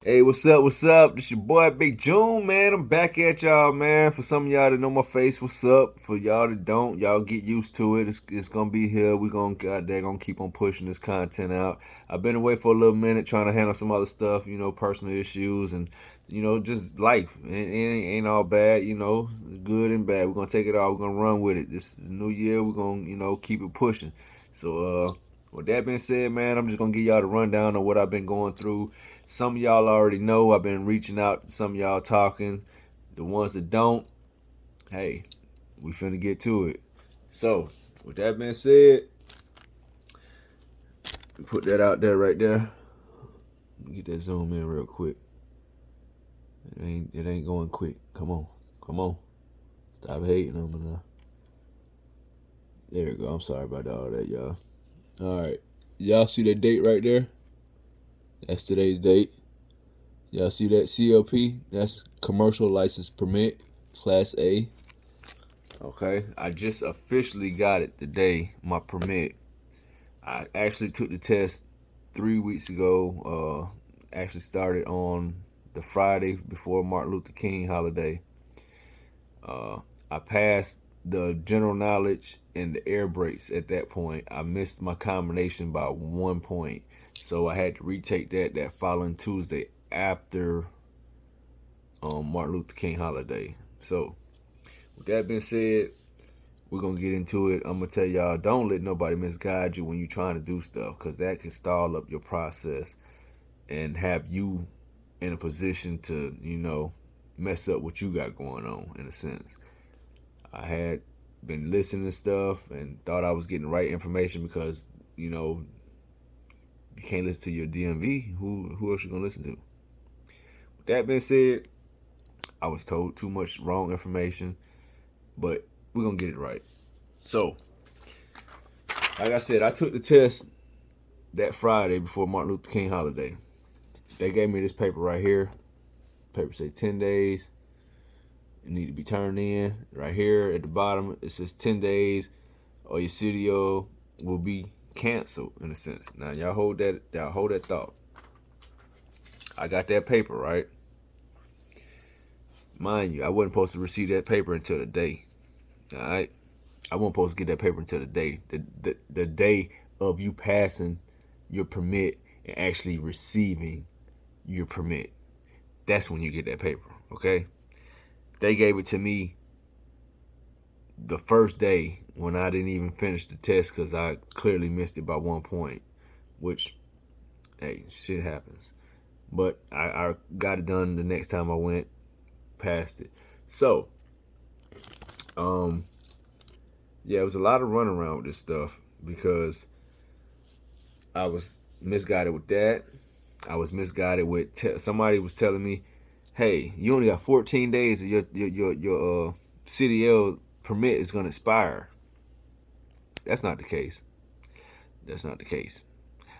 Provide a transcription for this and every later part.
Hey, what's up? What's up? This your boy Big June, man. I'm back at y'all, man. For some of y'all that know my face, what's up? For y'all that don't, y'all get used to it. It's gonna be here. We gonna they're gonna keep on pushing this content out. I've been away for a little minute trying to handle some other stuff, personal issues and just life. It ain't all bad, good and bad. We're gonna take it all. We're gonna run with it. This is a new year. We're gonna keep it pushing. So with that being said, man, I'm just gonna give y'all the rundown of what I've been going through. Some of y'all already know I've been reaching out to some of y'all talking. The ones that don't, hey, we finna get to it. So, with that being said, put that out there right there. Get that zoom in real quick. It ain't going quick. Come on. Come on. Stop hating on me now. There we go. I'm sorry about all that, y'all. Alright. Y'all see that date right there? That's today's date. Y'all see that CLP? That's commercial license permit, class A. Okay, I just officially got it today, my permit. I actually took the test 3 weeks ago. Actually started on the Friday before Martin Luther King holiday. I passed the general knowledge and the air brakes at that point. I missed my combination by 1 point. So I had to retake that following Tuesday after Martin Luther King holiday. So with that being said, we're gonna get into it. I'm gonna tell y'all, don't let nobody misguide you when you're trying to do stuff, because that can stall up your process and have you in a position to, mess up what you got going on, in a sense. I had been listening to stuff and thought I was getting the right information because, you can't listen to your DMV. Who else you gonna listen to? With that being said, I was told too much wrong information, but we're gonna get it right. So, like I said, I took the test that Friday before Martin Luther King holiday. They gave me this paper right here. Paper say 10 days. It need to be turned in. Right here at the bottom, it says 10 days or your CDO will be canceled, in a sense. Now y'all hold that thought. I got that paper, right? Mind you, I wasn't supposed to receive that paper until the day. Alright? I wasn't supposed to get that paper until the day. The day of you passing your permit and actually receiving your permit. That's when you get that paper, okay? They gave it to me the first day when I didn't even finish the test because I clearly missed it by 1 point, which, hey, shit happens. But I got it done the next time I went, passed it. So, yeah, it was a lot of running around with this stuff because I was misguided with that. I was misguided with somebody was telling me, "Hey, you only got 14 days of your CDL permit is gonna expire." That's not the case. That's not the case.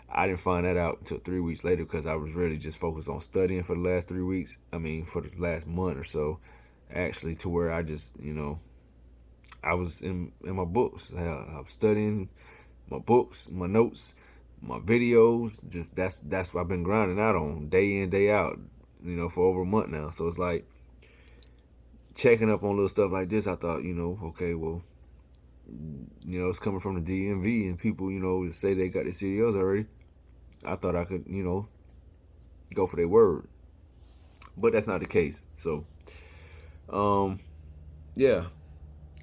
I didn't find that out until 3 weeks later because I was really just focused on studying for the last 3 weeks. I mean, for the last month or so, actually, to where I just, I was in my books. I was studying my books, my notes, my videos. Just that's what I've been grinding out on day in, day out, for over a month now. So it's like checking up on little stuff like this. I thought, okay, well, it's coming from the DMV and people, say they got their CDLs already. I thought I could, go for their word, but that's not the case. So, um, yeah,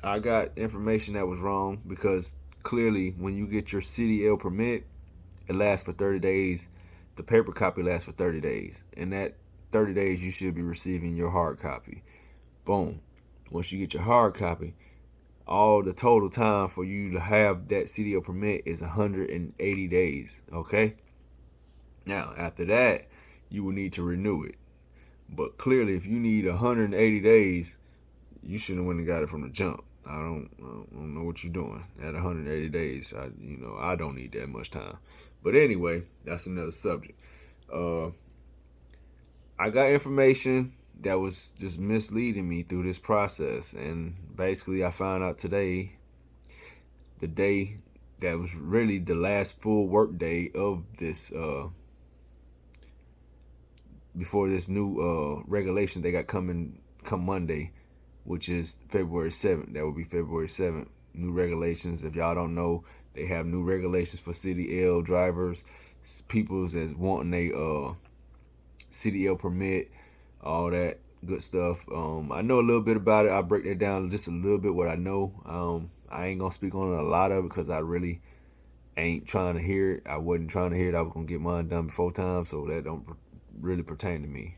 I got information that was wrong because clearly, when you get your CDL permit, it lasts for 30 days. The paper copy lasts for 30 days, and that 30 days you should be receiving your hard copy. Boom. Once you get your hard copy, all the total time for you to have that CDL permit is 180 days. Okay. Now, after that, you will need to renew it. But clearly, if you need 180 days, you shouldn't have went and got it from the jump. I don't know what you're doing at 180 days. I don't need that much time. But anyway, that's another subject. Uh, I got information that was just misleading me through this process, and basically, I found out today, the day that was really the last full work day of before this new regulation they got coming come Monday, which is February 7th. That will be February 7th. New regulations. If y'all don't know, they have new regulations for CDL drivers, people that's wanting a CDL permit, all that good stuff. I know a little bit about it. I'll break that down just a little bit what I know. I ain't gonna speak on it a lot of it because I really ain't trying to hear it. I wasn't trying to hear it. I was gonna get mine done before time, so that don't really pertain to me.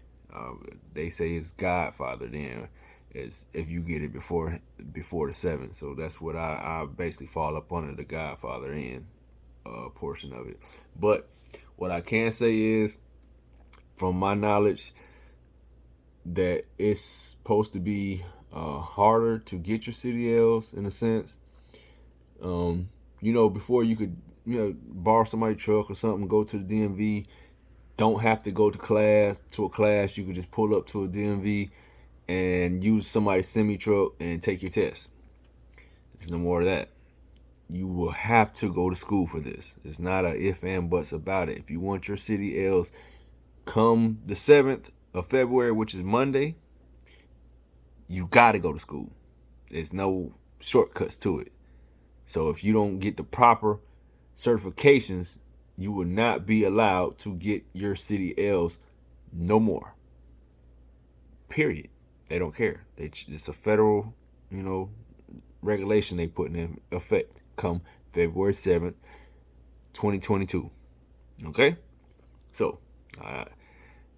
They say it's Godfather. Then it's if you get it before the 7th. So that's what I basically fall up under the Godfather end portion of it. But what I can say is, from my knowledge, that it's supposed to be harder to get your CDLs in a sense. Before you could, borrow somebody's truck or something, go to the DMV, don't have to go to a class. You could just pull up to a DMV and use somebody's semi truck and take your test. There's no more of that. You will have to go to school for this. It's not a if and buts about it. If you want your CDLs come the 7th of February, which is Monday, you got to go to school. There's no shortcuts to it. So if you don't get the proper certifications, you will not be allowed to get your CDLs no more. Period. They don't care. It's a federal, regulation they put in effect come February 7th, 2022. Okay? So,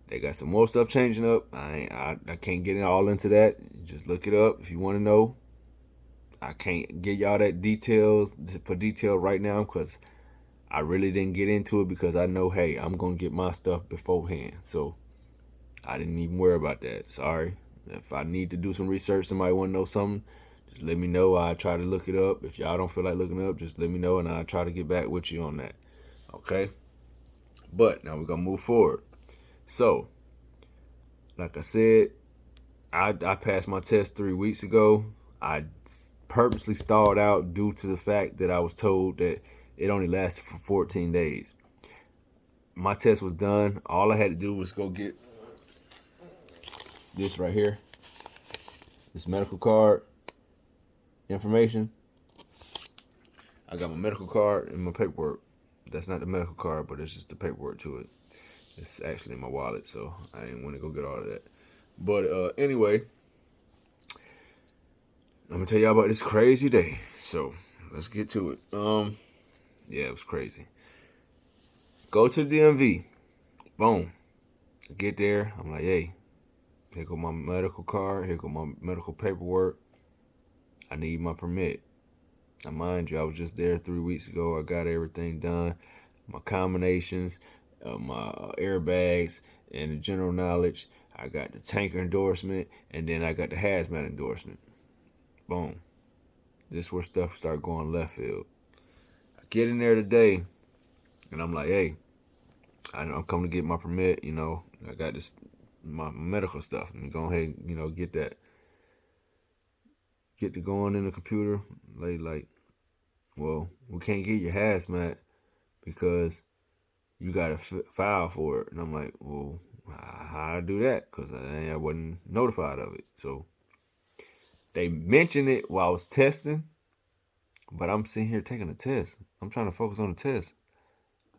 they got some more stuff changing up. I can't get all into that. Just look it up if you want to know. I can't get y'all that detail right now because I really didn't get into it because I know, hey, I'm going to get my stuff beforehand. So I didn't even worry about that. Sorry. If I need to do some research, somebody want to know something, just let me know. I'll try to look it up. If y'all don't feel like looking it up, just let me know and I'll try to get back with you on that. Okay? But now we're going to move forward. So, like I said, I passed my test 3 weeks ago. I purposely stalled out due to the fact that I was told that it only lasted for 14 days. My test was done. All I had to do was go get this right here, this medical card information. I got my medical card and my paperwork. That's not the medical card, but it's just the paperwork to it. It's actually in my wallet, so I didn't want to go get all of that. But anyway, I'm gonna tell y'all about this crazy day. So let's get to it. Yeah, it was crazy. Go to the DMV. Boom. I get there. I'm like, hey, here go my medical card. Here go my medical paperwork. I need my permit. Now, mind you, I was just there 3 weeks ago. I got everything done. My combinations, my airbags, and the general knowledge. I got the tanker endorsement, and then I got the hazmat endorsement. Boom. This is where stuff start going left field. I get in there today, and I'm like, hey, I'm coming to get my permit. I got my medical stuff. Let me go ahead and, get to going in the computer. Like, well, we can't get your hazmat because you got to file for it. And I'm like, well, how I do that? Because I wasn't notified of it. So they mentioned it while I was testing, but I'm sitting here taking a test. I'm trying to focus on the test.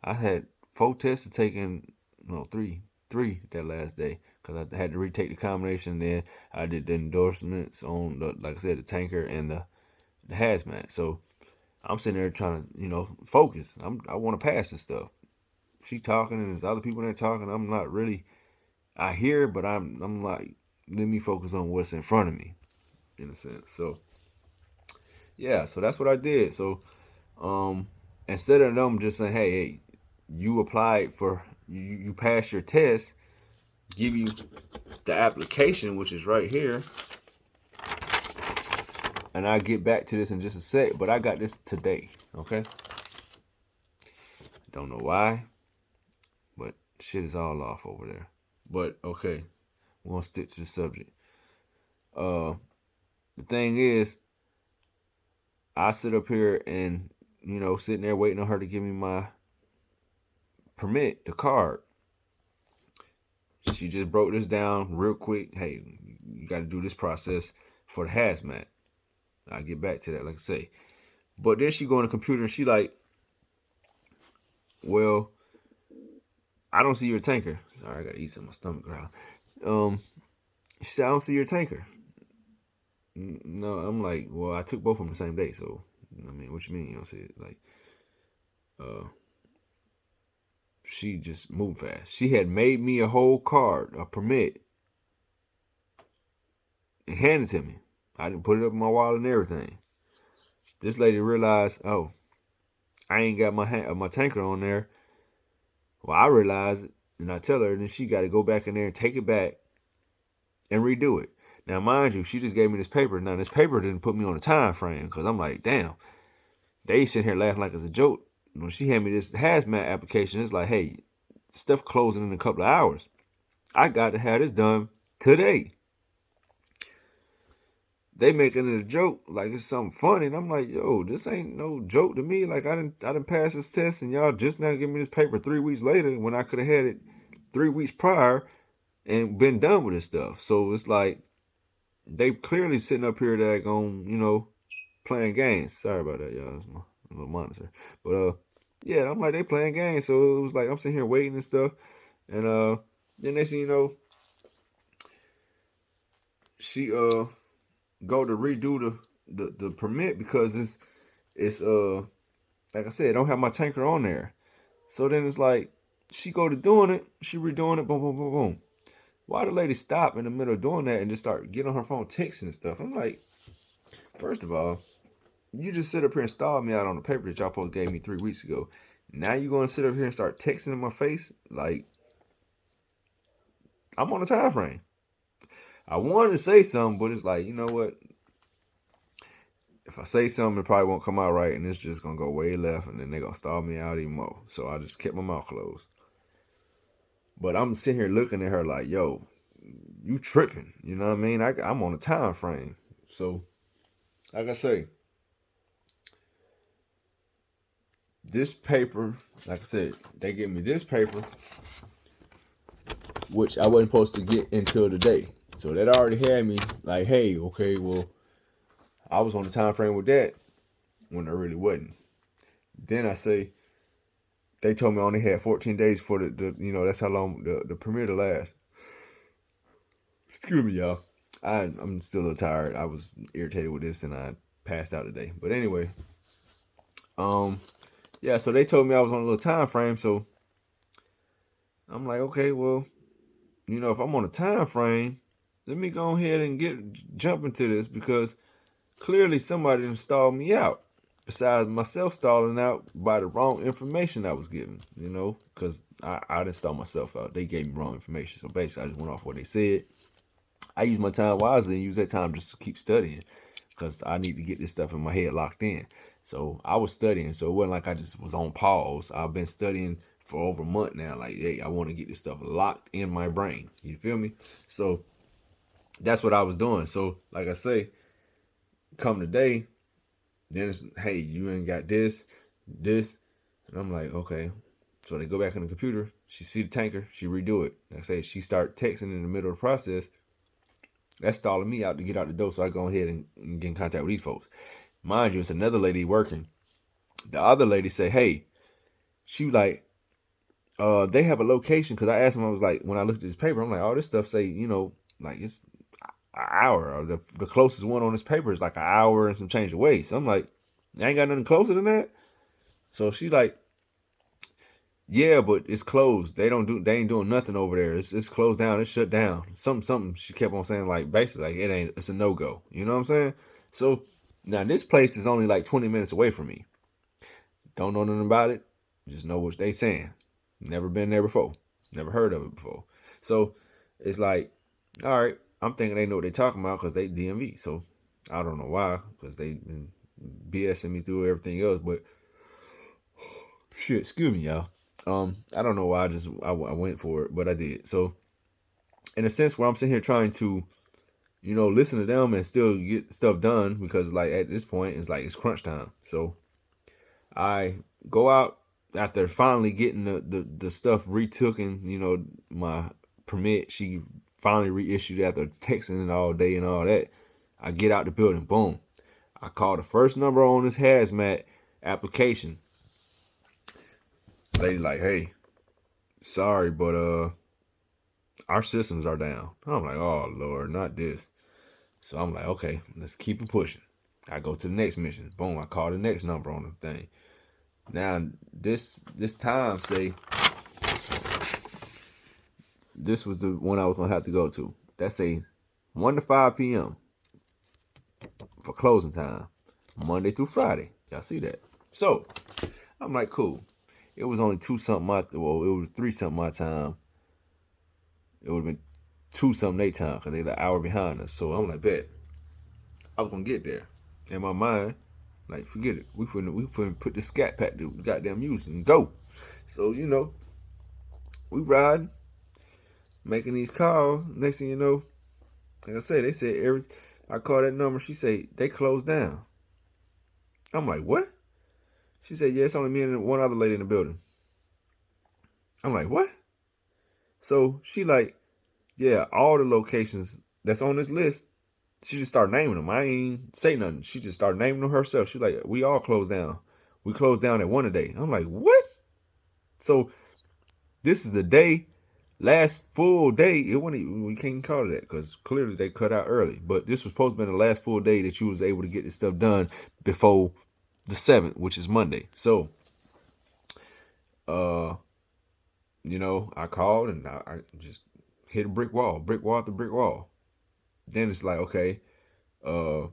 I had 4 tests to take in, three that last day because I had to retake the combination. Then I did the endorsements on like I said, the tanker and the hazmat. So I'm sitting there trying to, focus. I want to pass this stuff. She's talking and there's other people there talking. I'm not really. I hear, but I'm like, let me focus on what's in front of me, in a sense. So yeah, so that's what I did. So instead of them just saying, hey, you applied for, you passed your test, give you the application, which is right here. And I'll get back to this in just a sec, but I got this today, okay? Don't know why, but shit is all off over there. But okay, we're gonna stick to the subject. The thing is, I sit up here and, sitting there waiting on her to give me my permit, the card. She just broke this down real quick. Hey, you got to do this process for the hazmat. I'll get back to that, like I say. But then she go on the computer and she like, well, I don't see your tanker. Sorry, I got to eat some of my stomach growl. She said, I don't see your tanker. No, I'm like, well, I took both of them the same day. So, I mean, what you mean? You don't see it? Like, uh, she just moved fast. She had made me a whole card, a permit, and handed it to me. I didn't put it up in my wallet and everything. This lady realized, oh, I ain't got my tanker on there. Well, I realized it, and I tell her, and then she got to go back in there and take it back and redo it. Now, mind you, she just gave me this paper. Now, this paper didn't put me on a time frame because I'm like, damn, they sitting here laughing like it's a joke. When she handed me this hazmat application, it's like, hey, stuff closing in a couple of hours. I got to have this done today. They making it a joke like it's something funny, and I'm like, yo, this ain't no joke to me. Like I didn't pass this test, and y'all just now give me this paper 3 weeks later when I could have had it 3 weeks prior and been done with this stuff. So it's like they clearly sitting up here that on playing games. Sorry about that, y'all. It's my little monitor, but yeah, I'm like they playing games. So it was like I'm sitting here waiting and stuff, and then they see she go to redo the permit because it's like I said, I don't have my tanker on there. So then it's like she go to doing it, she redoing it, boom, boom, boom, boom. Why the lady stop in the middle of doing that and just start getting on her phone texting and stuff? I'm like, first of all, you just sit up here and stall me out on the paper that y'all supposed gave me 3 weeks ago. Now you gonna sit up here and start texting in my face? Like, I'm on a time frame. I wanted to say something, but it's like, you know what? If I say something, it probably won't come out right, and it's just gonna go way left, and then they're gonna stall me out even more. So I just kept my mouth closed. But I'm sitting here looking at her like, yo, you tripping. You know what I mean? I'm on a time frame. So, like I say, this paper, like I said, they gave me this paper, which I wasn't supposed to get until today. So that already had me like, hey, okay, well, I was on the time frame with that when I really wasn't. Then I say, they told me I only had 14 days for that's how long the permit will last. Excuse me, y'all. I'm still a little tired. I was irritated with this and I passed out today. But anyway, yeah, so they told me I was on a little time frame, so I'm like, okay, well, if I'm on a time frame, let me go ahead and jump into this because clearly somebody installed me out. Besides myself stalling out by the wrong information I was given, because I didn't stall myself out. They gave me wrong information. So basically, I just went off what they said. I use my time wisely and use that time just to keep studying because I need to get this stuff in my head locked in. So I was studying. So it wasn't like I just was on pause. I've been studying for over a month now. Like, hey, I want to get this stuff locked in my brain. You feel me? So that's what I was doing. So like I say, come today, then it's, hey, you ain't got this. And I'm like, okay. So they go back on the computer. She see the tanker. She redo it. Like I say, she start texting in the middle of the process. That's stalling me out to get out the door so I go ahead and get in contact with these folks. Mind you, it's another lady working. The other lady say, hey, she like, they have a location. Because I asked them, I was like, when I looked at this paper, I'm like, all this stuff say, like it's an hour. Or the closest one on this paper is like an hour and some change away. So I'm like, I ain't got nothing closer than that. So she like, yeah, but it's closed. They ain't doing nothing over there. It's closed down. It's shut down. Something she kept on saying, like basically like it's a no-go. You know what I'm saying? So now this place is only like 20 minutes away from me. Don't know nothing about it. Just know what they saying. Never been there before. Never heard of it before. So it's like, all right, I'm thinking they know what they talking about because they DMV. So I don't know why, because they been BSing me through everything else. But shit, excuse me, y'all. I don't know why I went for it, but I did. So in a sense where I'm sitting here trying to, listen to them and still get stuff done because like at this point it's like it's crunch time. So I go out after finally getting the stuff retook and, my permit. She finally reissued it after texting it all day and all that. I get out the building, boom. I call the first number on this hazmat application. Lady like, hey, sorry, but our systems are down. I'm like, oh Lord, not this. So I'm like, okay, let's keep it pushing. I go to the next mission. Boom, I call the next number on the thing. Now this time, say this was the one I was gonna have to go to. That say 1 to 5 p.m. for closing time, Monday through Friday. Y'all see that? So I'm like, cool. It was only 2 something it was 3 something my time. It would have been 2 something their time because they're an hour behind us. So I'm like, bet. I was gonna get there. In my mind, like, forget it. We finna put the scat pack to goddamn music and go. So, we riding, making these calls. Next thing you know, like I say, they said I called that number, she said, they closed down. I'm like, what? She said, yeah, it's only me and one other lady in the building. I'm like, what? So she like, yeah, all the locations that's on this list, she just started naming them. I ain't say nothing. She just started naming them herself. She like, we all closed down. We closed down at 1 a day. I'm like, what? So this is the day, last full day. We can't call it that because clearly they cut out early. But this was supposed to be the last full day that you was able to get this stuff done before the 7th, which is Monday. So, I called and I just hit a brick wall after brick wall. Then it's like, okay, the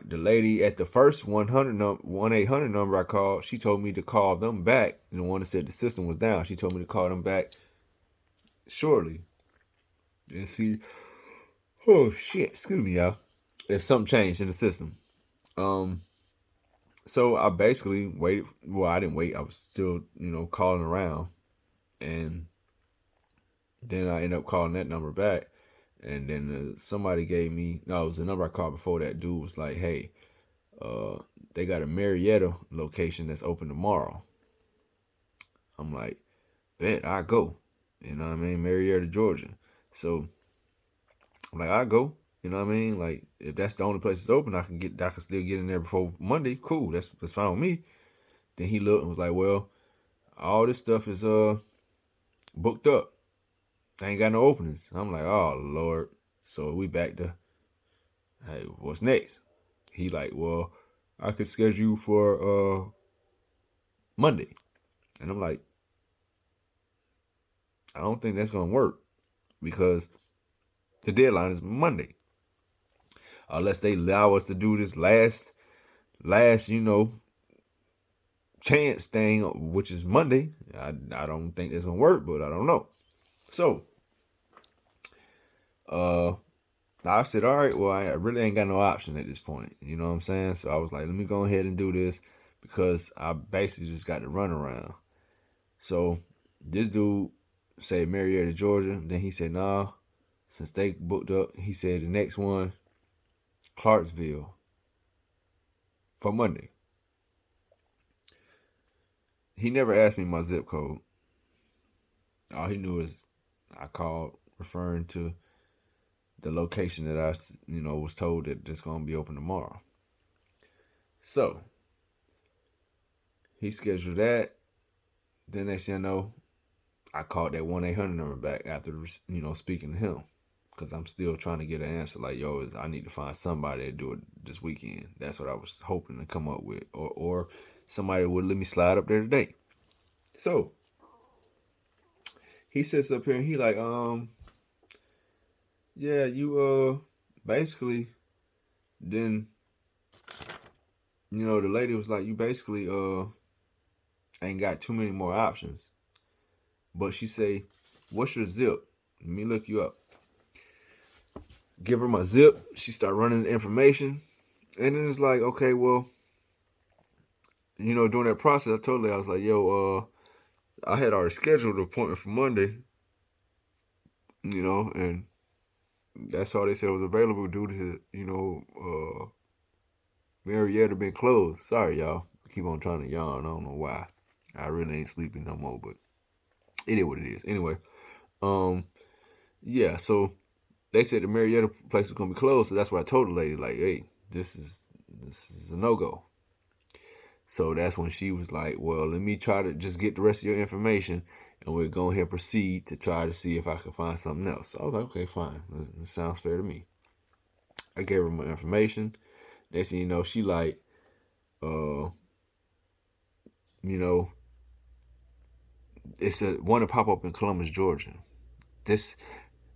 lady at the first 1-800 number I called, she told me to call them back. And the one that said the system was down, she told me to call them back shortly and see. Oh shit! Excuse me, y'all. If something changed in the system. So I basically waited. Well, I didn't wait. I was still, calling around, and then I ended up calling that number back. And then somebody gave me, no, it was the number I called before that. Dude was like, hey, they got a Marietta location that's open tomorrow. I'm like, bet, I go. You know what I mean? Marietta, Georgia. So I'm like, I go. You know what I mean? Like, if that's the only place that's open, I can still get in there before Monday. Cool, that's fine with me. Then he looked and was like, well, all this stuff is booked up. I ain't got no openings. I'm like, oh Lord. So we back to, hey, what's next? He like, well, I could schedule you for Monday. And I'm like, I don't think that's gonna work because the deadline is Monday. Unless they allow us to do this last, chance thing, which is Monday. I don't think that's gonna work, but I don't know. So I said, all right, well, I really ain't got no option at this point. You know what I'm saying? So I was like, let me go ahead and do this because I basically just got to run around. So this dude said Marietta, Georgia. Then he said, nah, since they booked up, he said the next one, Clarksville, for Monday. He never asked me my zip code. All he knew is I called referring to the location that I, was told that it's going to be open tomorrow. So he scheduled that. Then next thing I know, I called that 1-800 number back after, speaking to him. Because I'm still trying to get an answer like, yo, I need to find somebody to do it this weekend. That's what I was hoping to come up with. Or somebody would let me slide up there today. So he sits up here and he like, yeah, you basically then, the lady was like, you basically ain't got too many more options. But she say, what's your zip? Let me look you up. Give her my zip. She start running the information. And then it's like, okay, well, during that process, I told her, I was like, yo, I had already scheduled an appointment for Monday, and that's all they said was available due to, Marietta been closed. Sorry, y'all. I keep on trying to yawn. I don't know why. I really ain't sleeping no more, but It is what it is. Anyway, um, yeah. So they said the Marietta place was gonna be closed, so that's what I told the lady, like, hey, this is a no go. So that's when she was like, well, let me try to just get the rest of your information, and we'll go ahead and proceed to try to see if I can find something else. So I was like, okay, fine. That sounds fair to me. I gave her my information. Next thing you know, she like, uh, you know, it's a one to pop up in Columbus, Georgia. This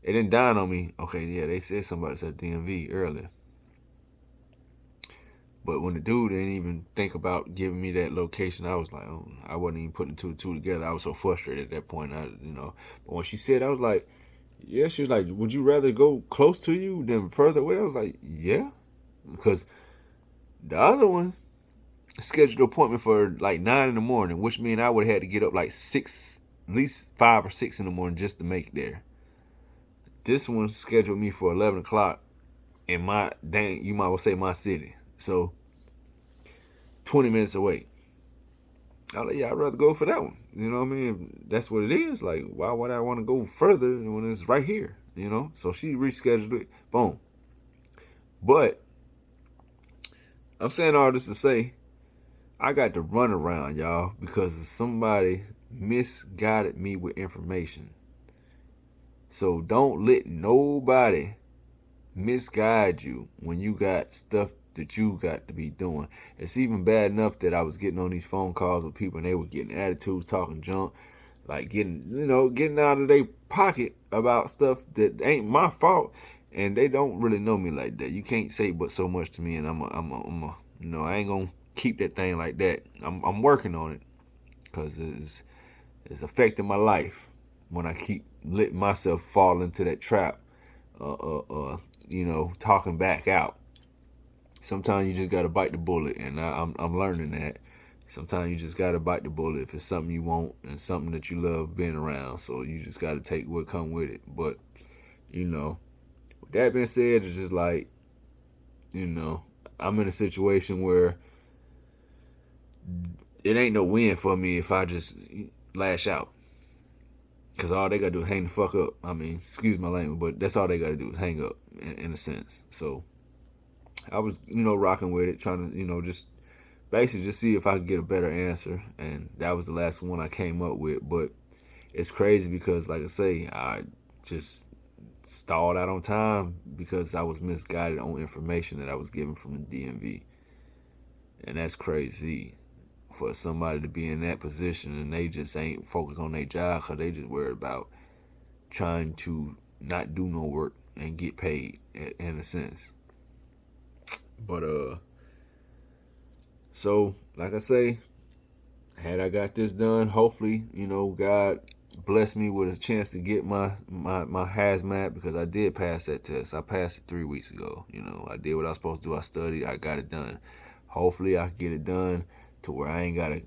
it didn't dawn on me. Okay, yeah, they said somebody said DMV earlier. But when the dude didn't even think about giving me that location, I was like, oh, I wasn't even putting two and two together. I was so frustrated at that point. But when she said, I was like, yeah. She was like, would you rather go close to you than further away? I was like, yeah, because the other one scheduled an appointment for like 9 in the morning, which means I would have had to get up like 6, at least 5 or 6 in the morning just to make it there. This one scheduled me for 11 o'clock in my dang, you might well say my city. So 20 minutes away. I was like, yeah, I'd rather go for that one. You know what I mean? That's what it is. Like, why would I want to go further when it's right here? You know? So she rescheduled it. Boom. But I'm saying all this to say, I got to run around, y'all, because somebody misguided me with information. So don't let nobody misguide you when you got stuff that you got to be doing. It's even bad enough that I was getting on these phone calls with people and they were getting attitudes, talking junk, like getting out of their pocket about stuff that ain't my fault, and they don't really know me like that. You can't say but so much to me, and I ain't gonna keep that thing like that. I'm working on it because it's affecting my life when I keep letting myself fall into that trap. Talking back out. Sometimes you just gotta bite the bullet, and I'm learning that. Sometimes you just gotta bite the bullet if it's something you want and something that you love being around. So you just gotta take what come with it. But with that being said, it's just like I'm in a situation where it ain't no win for me if I just lash out. Cause all they gotta do is hang the fuck up. I mean, excuse my language, but that's all they gotta do is hang up, in a sense. So I was, rocking with it, trying to, just basically just see if I could get a better answer, and that was the last one I came up with. But it's crazy because, like I say, I just stalled out on time because I was misguided on information that I was given from the DMV, and that's crazy for somebody to be in that position and they just ain't focused on their job because they just worried about trying to not do no work and get paid in a sense. But so like I say, had I got this done, hopefully, God blessed me with a chance to get my hazmat, because I did pass that test. I passed it 3 weeks ago. I did what I was supposed to do. I studied. I got it done. Hopefully, I can get it done to where I ain't gotta,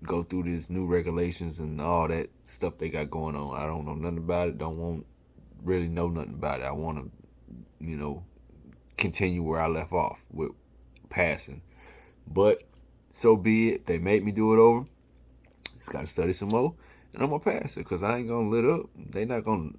go through these new regulations and all that stuff they got going on. I don't know nothing about it. Don't want really know nothing about it. I want to, continue where I left off with passing. But so be it. They made me do it over. Just gotta study some more, and I'm gonna pass it because I ain't gonna lit up. They not gonna,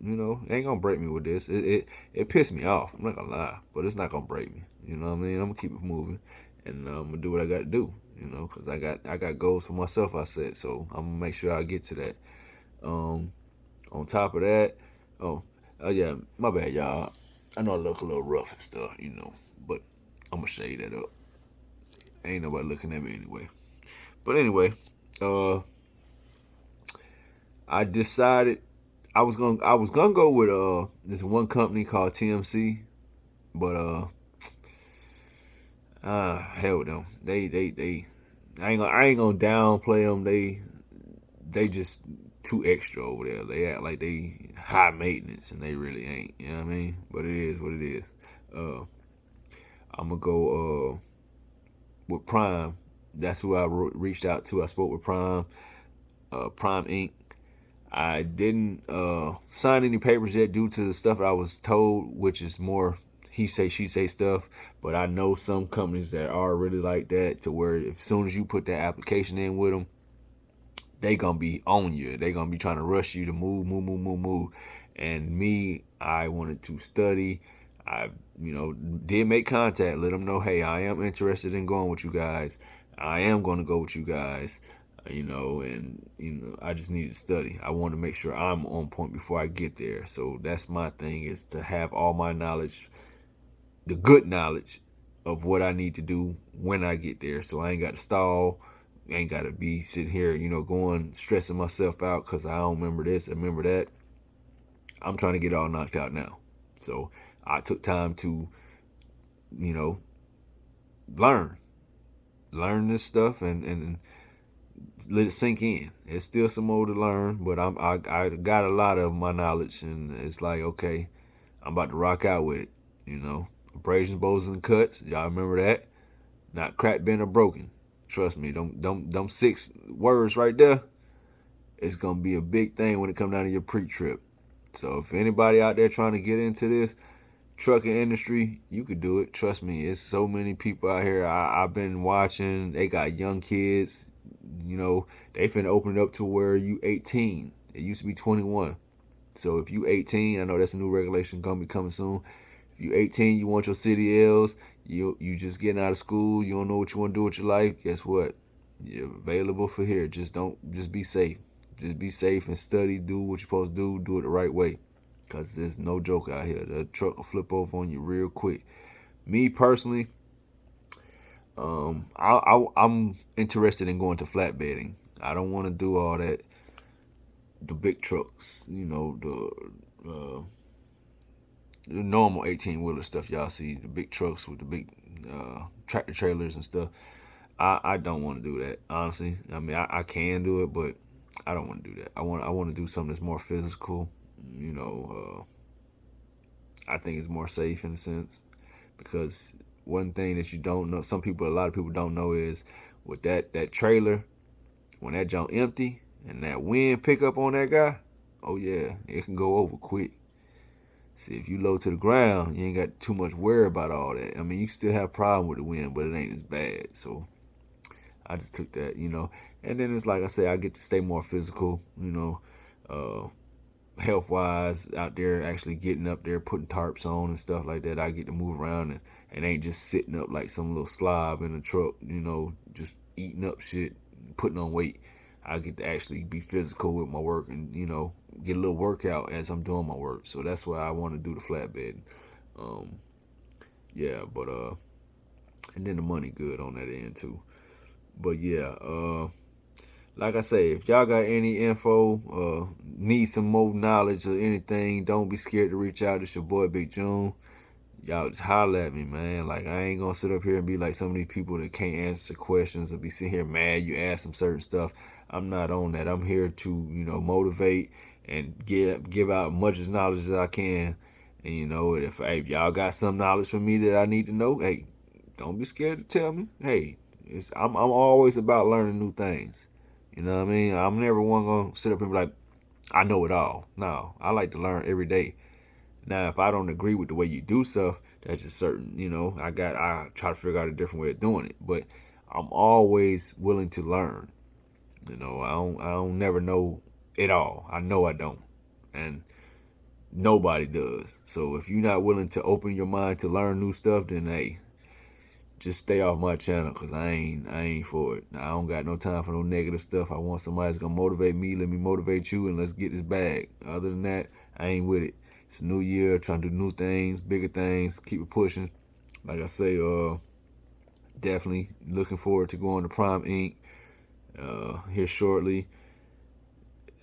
ain't gonna break me with this. It pissed me off. I'm not gonna lie, but it's not gonna break me. You know what I mean? I'm gonna keep it moving, and I'm gonna do what I gotta do. Because I got goals for myself. I said so. I'm gonna make sure I get to that. On top of that, yeah, my bad, y'all. I know I look a little rough and stuff, but I'm gonna shade that up. Ain't nobody looking at me anyway. But anyway, I decided I was gonna go with this one company called TMC, but hell with them. They I ain't gonna downplay them. They just too extra over there. They act like they high maintenance and they really ain't. You know what I mean? But it is what it is. I'm gonna go with Prime. That's who I reached out to. I spoke with Prime, Prime Inc. I didn't sign any papers yet due to the stuff that I was told, which is more he say she say stuff. But I know some companies that are really like that, to where as soon as you put that application in with them, they gonna be on you. They gonna be trying to rush you to move. And me, I wanted to study. I, did make contact, let them know, hey, I am interested in going with you guys. I am going to go with you guys, and I just need to study. I want to make sure I'm on point before I get there. So that's my thing, is to have all my knowledge, the good knowledge of what I need to do when I get there. So I ain't got to stall. I ain't got to be sitting here, going, stressing myself out because I don't remember this, I remember that. I'm trying to get all knocked out now. So I took time to, learn this stuff and let it sink in. It's still some more to learn, but I got a lot of my knowledge, and it's like, okay, I'm about to rock out with it. Abrasions, bows, and cuts. Y'all remember that? Not cracked, bent, or broken. Trust me, them 6 words right there, it's gonna be a big thing when it comes down to your pre-trip. So if anybody out there trying to get into this trucking industry, you could do it. Trust me, it's so many people out here. I've been watching. They got young kids. They finna open it up to where you 18. It used to be 21. So if you 18, I know that's a new regulation gonna be coming soon. If you 18, you want your CDLs, you just getting out of school, you don't know what you want to do with your life, guess what? You're available for here. Just be safe. Just be safe and study, do what you're supposed to do it the right way. Because there's no joke out here. The truck will flip over on you real quick. Me personally, I'm interested in going to flatbedding. I don't want to do all that, the big trucks, the normal 18-wheeler stuff y'all see, the big trucks with the big tractor trailers and stuff. I don't want to do that, honestly. I mean, I can do it, but I don't want to do that. I want to do something that's more physical. I think it's more safe in a sense, because one thing that you don't know, a lot of people don't know, is with that trailer, when that junk empty and that wind pick up on that guy, oh yeah, it can go over quick. See, if you low to the ground, you ain't got too much worry about all that. I mean, you still have problem with the wind, but it ain't as bad. So I just took that, and then it's like I say, I get to stay more physical, health-wise, out there, actually getting up there, putting tarps on and stuff like that. I get to move around and ain't just sitting up like some little slob in a truck, just eating up shit, putting on weight. I get to actually be physical with my work and, get a little workout as I'm doing my work. So that's why I want to do the flatbed. And then the money good on that end too. But yeah, like I say, if y'all got any info, need some more knowledge or anything, don't be scared to reach out. It's your boy Big June. Y'all just holler at me, man. Like, I ain't gonna sit up here and be like some of these people that can't answer questions or be sitting here mad you ask them certain stuff. I'm not on that. I'm here to, motivate and give out much as knowledge as I can. And, if y'all got some knowledge for me that I need to know, hey, don't be scared to tell me. Hey, I'm always about learning new things. You know what I mean? I'm never one gonna sit up and be like, I know it all. No, I like to learn every day. Now, if I don't agree with the way you do stuff, that's just certain, I try to figure out a different way of doing it. But I'm always willing to learn. I don't never know it all. I know I don't. And nobody does. So if you're not willing to open your mind to learn new stuff, then hey, just stay off my channel, because I ain't for it. I don't got no time for no negative stuff. I want somebody that's gonna motivate me. Let me motivate you, and let's get this bag. Other than that, I ain't with it. It's a new year, trying to do new things, bigger things, keep it pushing. Like I say, definitely looking forward to going to Prime Inc. Here shortly.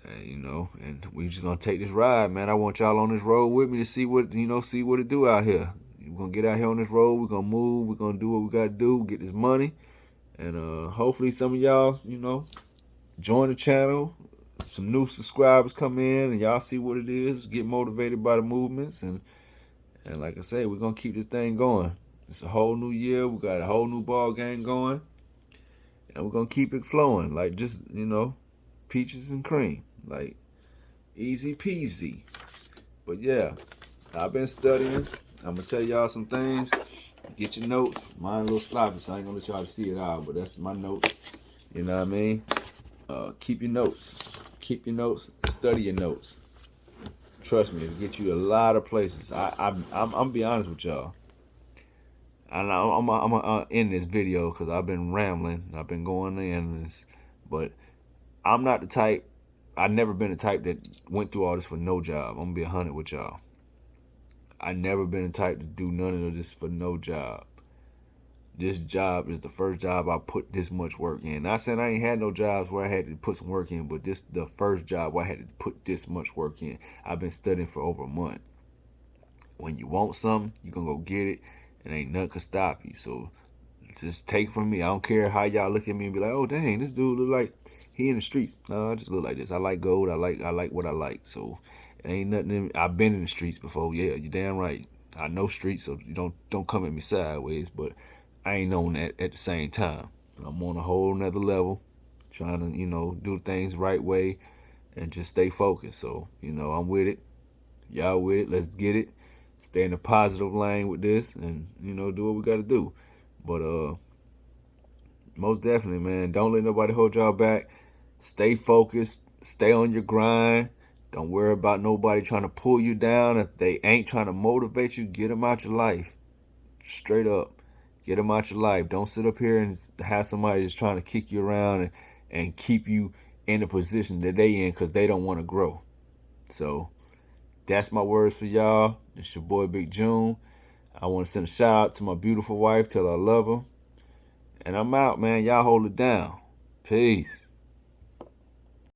And we just gonna take this ride, man. I want y'all on this road with me to see what it do out here. We're gonna get out here on this road. We're gonna move. We're gonna do what we gotta do, get this money, and hopefully some of y'all, join the channel. Some new subscribers come in, and y'all see what it is. Get motivated by the movements, and like I say, we're gonna keep this thing going. It's a whole new year. We got a whole new ball game going, and we're gonna keep it flowing like just peaches and cream, like easy peasy. But yeah, I've been studying. I'm gonna tell y'all some things. Get your notes. Mine a little sloppy, so I ain't gonna let y'all see it all, but that's my notes. You know what I mean? Keep your notes. Keep your notes. Study your notes. Trust me, it'll get you a lot of places. I'm be honest with y'all. I know I'm end this video because I've been rambling. I've been going in this, but I'm not the type. I've never been the type that went through all this for no job. I'm gonna be 100 with y'all. I never been the type to do none of this for no job. This job is the first job I put this much work in. Not saying I ain't had no jobs where I had to put some work in, but this the first job where I had to put this much work in. I've been studying for over a month. When you want something, you gonna go get it, and ain't nothing can stop you. So just take it from me. I don't care how y'all look at me and be like, "Oh dang, this dude look like he in the streets." No, I just look like this. I like gold. I like what I like. So it ain't nothing. I've been in the streets before. Yeah, you damn right. I know streets, so you don't come at me sideways. But I ain't known that at the same time. I'm on a whole nother level, trying to do things right way, and just stay focused. So I'm with it. Y'all with it? Let's get it. Stay in the positive lane with this, and do what we got to do. But most definitely, man, don't let nobody hold y'all back. Stay focused. Stay on your grind. Don't worry about nobody trying to pull you down. If they ain't trying to motivate you, get them out your life. Straight up. Get them out your life. Don't sit up here and have somebody that's trying to kick you around and keep you in the position that they in because they don't want to grow. So that's my words for y'all. It's your boy Big June. I want to send a shout out to my beautiful wife. Tell her I love her. And I'm out, man. Y'all hold it down. Peace.